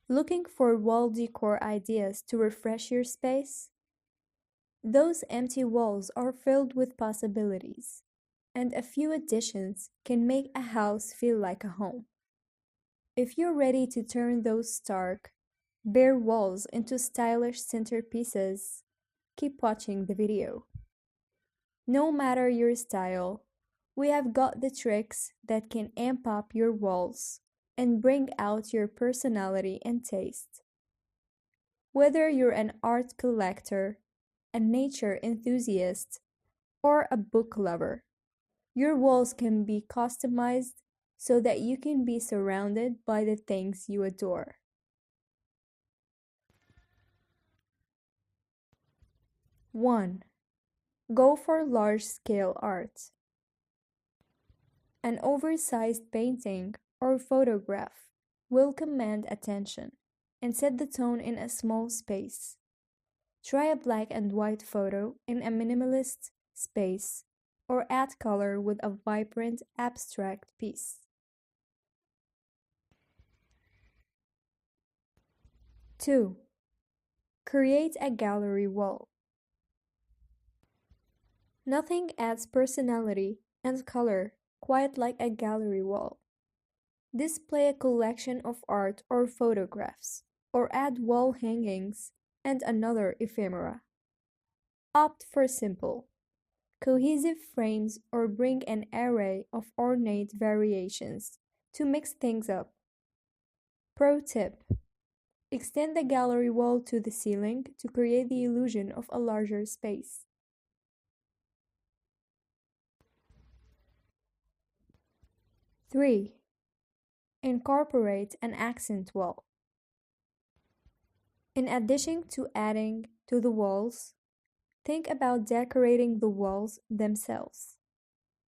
Looking for wall decor ideas to refresh your space? Those empty walls are filled with possibilities, and a few additions can make a house feel like a home. If you're ready to turn those stark, bare walls into stylish centerpieces, keep watching the video. No matter your style, we have got the tricks that can amp up your walls and bring out your personality and taste. Whether you're an art collector, a nature enthusiast, or a book lover, your walls can be customized so that you can be surrounded by the things you adore. 1. Go for large-scale art. An oversized painting or photograph will command attention and set the tone in a small space. Try a black and white photo in a minimalist space or add color with a vibrant abstract piece. 2. Create a gallery wall. Nothing adds personality and color quite like a gallery wall. Display a collection of art or photographs, or add wall hangings and another ephemera. Opt for simple, cohesive frames or bring an array of ornate variations to mix things up. Pro tip: extend the gallery wall to the ceiling to create the illusion of a larger space. 3. Incorporate an accent wall. In addition to adding to the walls, think about decorating the walls themselves.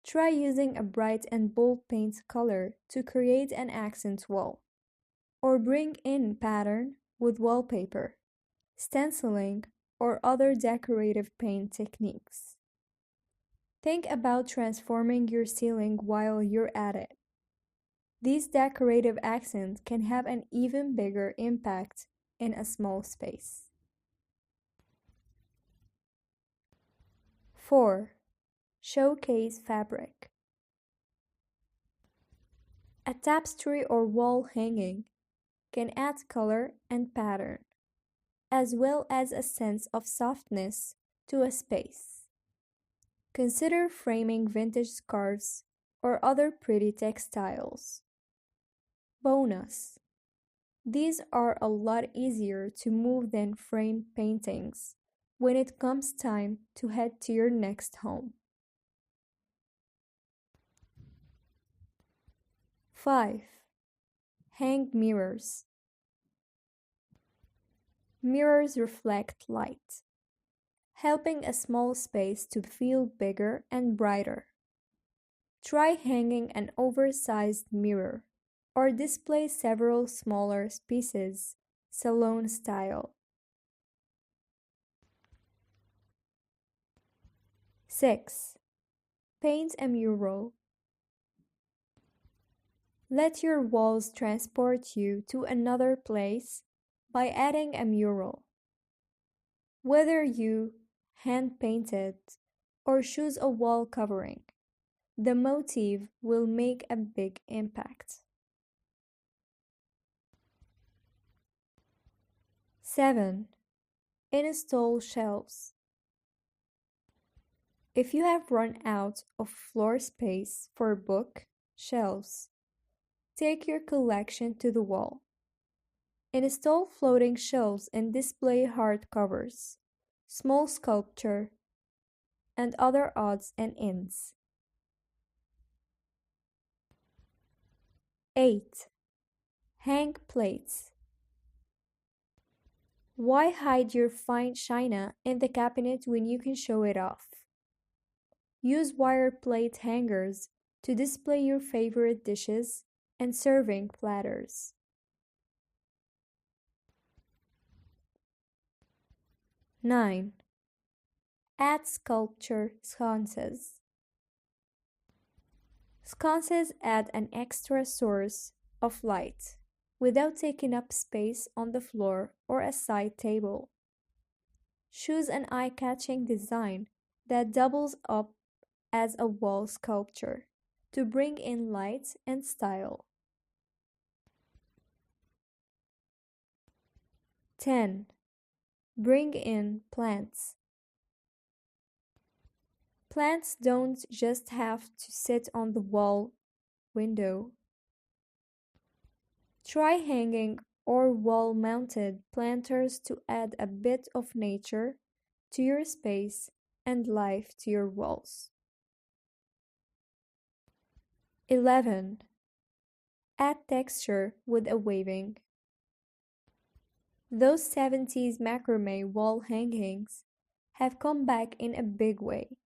Try using a bright and bold paint color to create an accent wall, or bring in pattern with wallpaper, stenciling, or other decorative paint techniques. Think about transforming your ceiling while you're at it. These decorative accents can have an even bigger impact in a small space. 4. Showcase fabric. A tapestry or wall hanging can add color and pattern, as well as a sense of softness to a space. Consider framing vintage scarves or other pretty textiles. Bonus: these are a lot easier to move than framed paintings when it comes time to head to your next home. 5. Hang mirrors. Mirrors reflect light, helping a small space to feel bigger and brighter. Try hanging an oversized mirror or display several smaller pieces, salon style. 6. Paint a mural. Let your walls transport you to another place by adding a mural. Whether you hand-paint it or choose a wall covering, the motif will make a big impact. 7. Install shelves. If you have run out of floor space for book shelves, take your collection to the wall. Install floating shelves and display hardcovers, small sculpture, and other odds and ends. 8. Hang plates. Why hide your fine china in the cabinet when you can show it off? Use wire plate hangers to display your favorite dishes and serving platters. 9. Add sculpture sconces. Sconces add an extra source of light, without taking up space on the floor or a side table. Choose an eye-catching design that doubles up as a wall sculpture to bring in light and style. 10. Bring in plants. Plants don't just have to sit on the wall window. Try hanging or wall-mounted planters to add a bit of nature to your space and life to your walls. 11. Add texture with a waving. Those 70s macrame wall hangings have come back in a big way.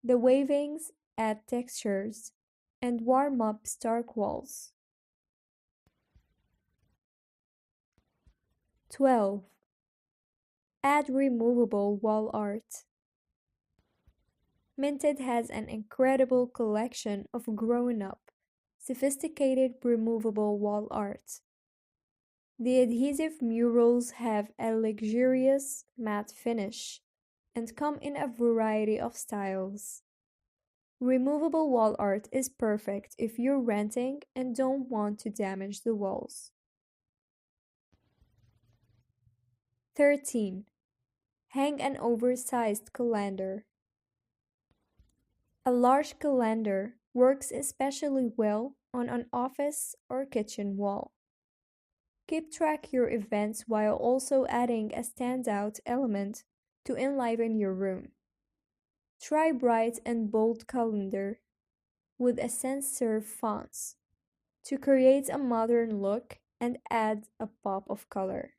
The wavings add textures and warm up stark walls. 12. Add removable wall art. Minted has an incredible collection of grown-up, sophisticated removable wall art. The adhesive murals have a luxurious matte finish and come in a variety of styles. Removable wall art is perfect if you're renting and don't want to damage the walls. 13. Hang an oversized calendar. A large calendar works especially well on an office or kitchen wall. Keep track your events while also adding a standout element to enliven your room. Try bright and bold calendar with a sans-serif fonts to create a modern look and add a pop of color.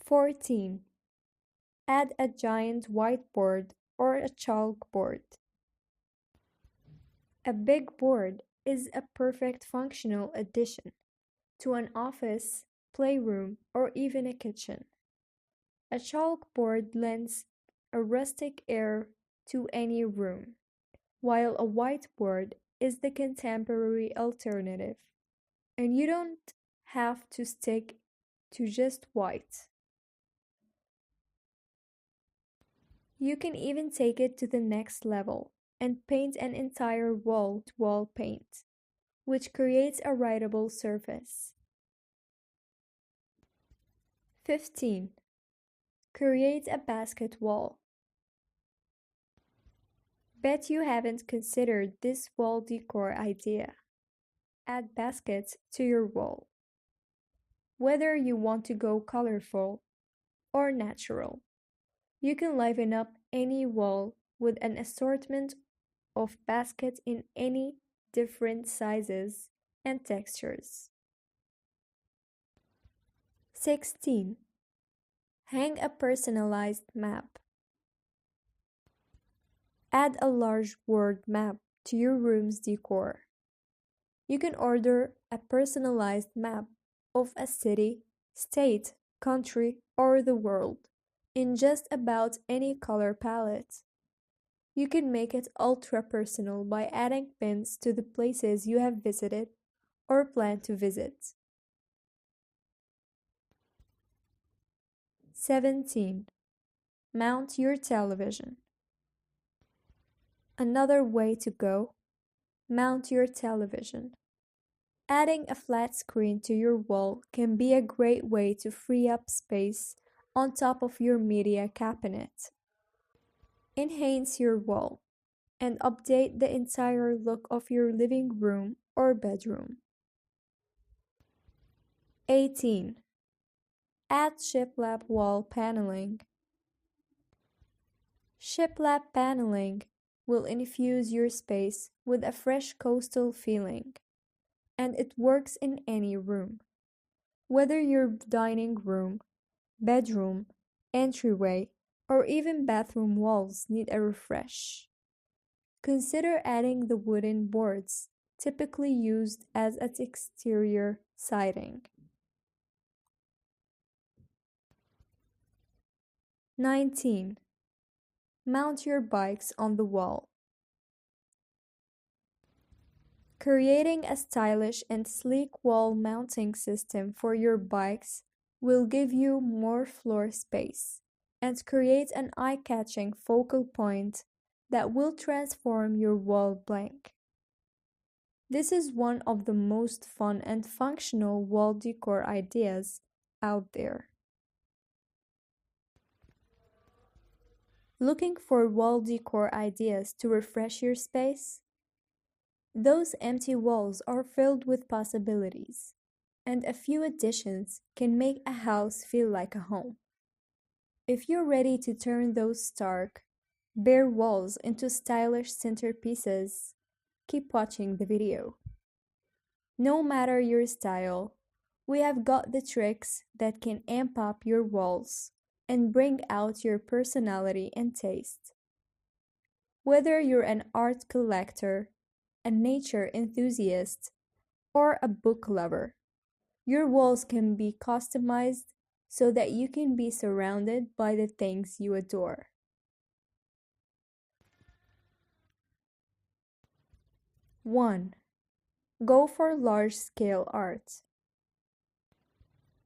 14. Add a giant whiteboard or a chalkboard. A big board is a perfect functional addition to an office, playroom, or even a kitchen. A chalkboard lends a rustic air to any room, while a whiteboard is the contemporary alternative, and you don't have to stick to just white. You can even take it to the next level and paint an entire wall-to-wall paint, which creates a writable surface. 15. Create a basket wall. Bet you haven't considered this wall decor idea. Add baskets to your wall. Whether you want to go colorful or natural, you can liven up any wall with an assortment of baskets in any different sizes and textures. 16. Hang a personalized map. Add a large word map to your room's decor. You can order a personalized map of a city, state, country, or the world in just about any color palette. You can make it ultra personal by adding pins to the places you have visited or plan to visit. 17. Mount your television. Another way to go, mount your television. Adding a flat screen to your wall can be a great way to free up space on top of your media cabinet. Enhance your wall and update the entire look of your living room or bedroom. 18. Add shiplap wall paneling. Shiplap paneling will infuse your space with a fresh coastal feeling, and it works in any room. Whether your dining room, bedroom, entryway, or even bathroom walls need a refresh. Consider adding the wooden boards typically used as an exterior siding. 19. Mount your bikes on the wall. Creating a stylish and sleek wall mounting system for your bikes will give you more floor space and create an eye-catching focal point that will transform your wall blank. This is one of the most fun and functional wall decor ideas out there. Looking for wall decor ideas to refresh your space? Those empty walls are filled with possibilities, and a few additions can make a house feel like a home. If you're ready to turn those stark, bare walls into stylish centerpieces, keep watching the video. No matter your style, we have got the tricks that can amp up your walls and bring out your personality and taste. Whether you're an art collector, a nature enthusiast, or a book lover, your walls can be customized so that you can be surrounded by the things you adore. One, go for large-scale art.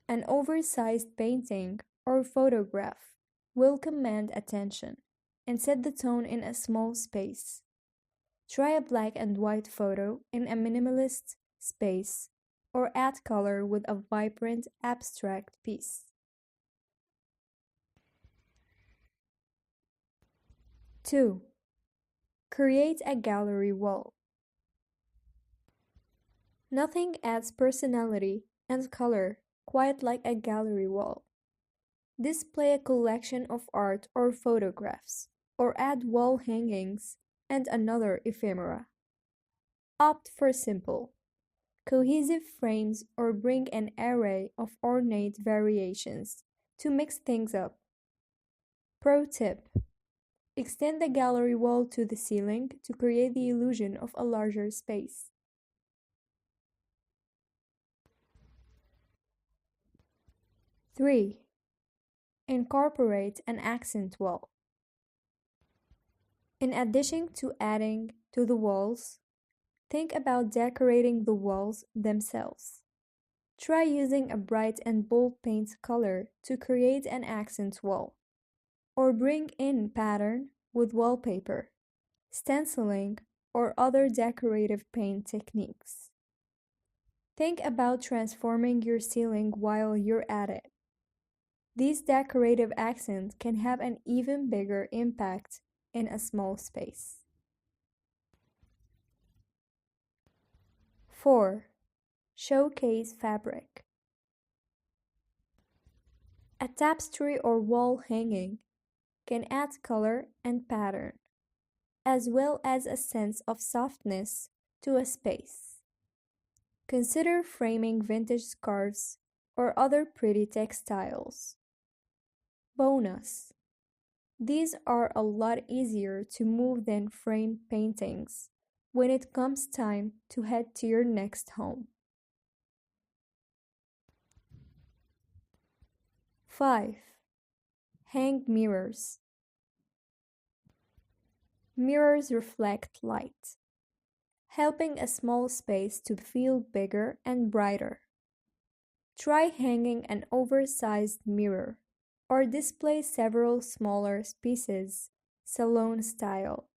An oversized painting or photograph will command attention and set the tone in a small space. Try a black and white photo in a minimalist space or add color with a vibrant abstract piece. 2. Create a gallery wall. Nothing adds personality and color quite like a gallery wall. Display a collection of art or photographs, or add wall hangings and another ephemera. Opt for simple, cohesive frames or bring an array of ornate variations to mix things up. Pro tip: extend the gallery wall to the ceiling to create the illusion of a larger space. 3. Incorporate an accent wall. In addition to adding to the walls, think about decorating the walls themselves. Try using a bright and bold paint color to create an accent wall, or bring in pattern with wallpaper, stenciling, or other decorative paint techniques. Think about transforming your ceiling while you're at it. These decorative accents can have an even bigger impact in a small space. 4. Showcase fabric. A tapestry or wall hanging can add color and pattern, as well as a sense of softness to a space. Consider framing vintage scarves or other pretty textiles. Bonus: these are a lot easier to move than framed paintings when it comes time to head to your next home. 5. Hang mirrors. Mirrors reflect light, helping a small space to feel bigger and brighter. Try hanging an oversized mirror or display several smaller pieces, salon style,